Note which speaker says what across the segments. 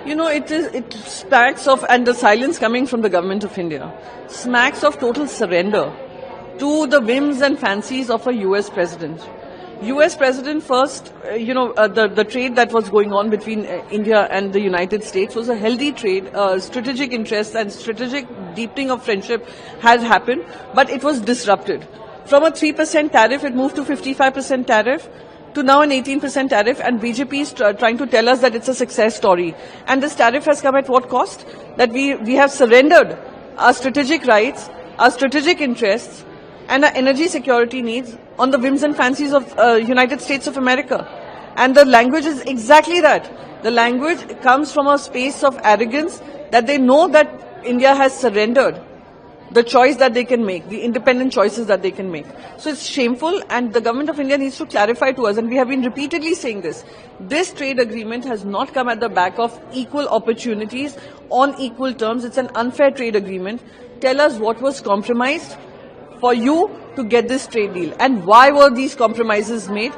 Speaker 1: You know, it smacks of, and the silence coming from the government of India, smacks of total surrender to the whims and fancies of a US president. US president first, the trade that was going on between India and the United States was a healthy trade. Strategic interests and strategic deepening of friendship had happened, but it was disrupted. From a 3% tariff, it moved to 55% tariff, to now an 18% tariff, and BJP is trying to tell us that it's a success story. And this tariff has come at what cost? That we have surrendered our strategic rights, our strategic interests, and our energy security needs on the whims and fancies of United States of America. And the language is exactly that. The language comes from a space of arrogance that they know that India has surrendered the choice that they can make, the independent choices that they can make. So it's shameful, and the government of India needs to clarify to us, and we have been repeatedly saying this. This trade agreement has not come at the back of equal opportunities on equal terms. It's an unfair trade agreement. Tell us what was compromised for you to get this trade deal, and why were these compromises made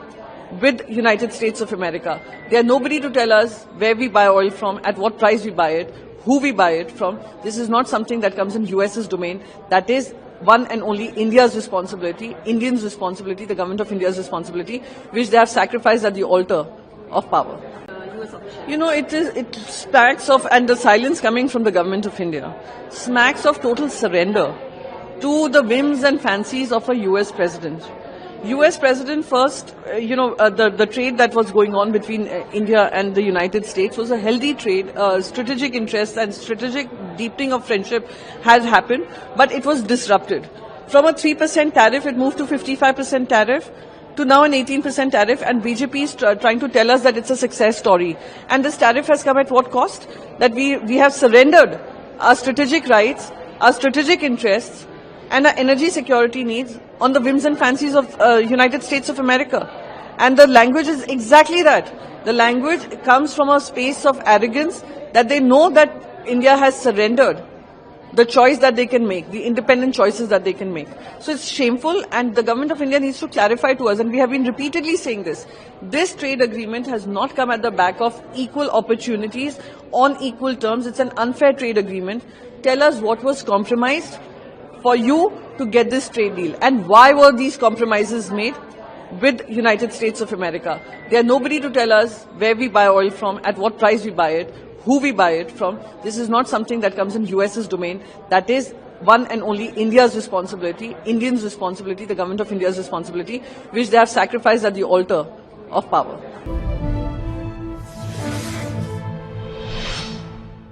Speaker 1: with United States of America? There are nobody to tell us where we buy oil from, at what price we buy it, who we buy it from. This is not something that comes in US's domain. That is one and only India's responsibility, Indians' responsibility, the government of India's responsibility, which they have sacrificed at the altar of power. You know, it smacks of, and the silence coming from the government of India, smacks of total surrender to the whims and fancies of a US president. US president first, the trade that was going on between India and the United States was a healthy trade. Strategic interests and strategic deepening of friendship had happened, but it was disrupted. From a 3% tariff, it moved to 55% tariff, to now an 18% tariff, and BJP is trying to tell us that it's a success story. And this tariff has come at what cost? That we have surrendered our strategic rights, our strategic interests, and our energy security needs on the whims and fancies of United States of America. And the language is exactly that. The language comes from a space of arrogance that they know that India has surrendered the choice that they can make, the independent choices that they can make. So it's shameful, and the government of India needs to clarify to us, and we have been repeatedly saying this. This trade agreement has not come at the back of equal opportunities on equal terms. It's an unfair trade agreement. Tell us what was compromised for you to get this trade deal, and why were these compromises made with United States of America? There are nobody to tell us where we buy oil from, at what price we buy it, who we buy it from. This is not something that comes in US's domain. That is one and only India's responsibility, Indians' responsibility, the government of India's responsibility, which they have sacrificed at the altar of power.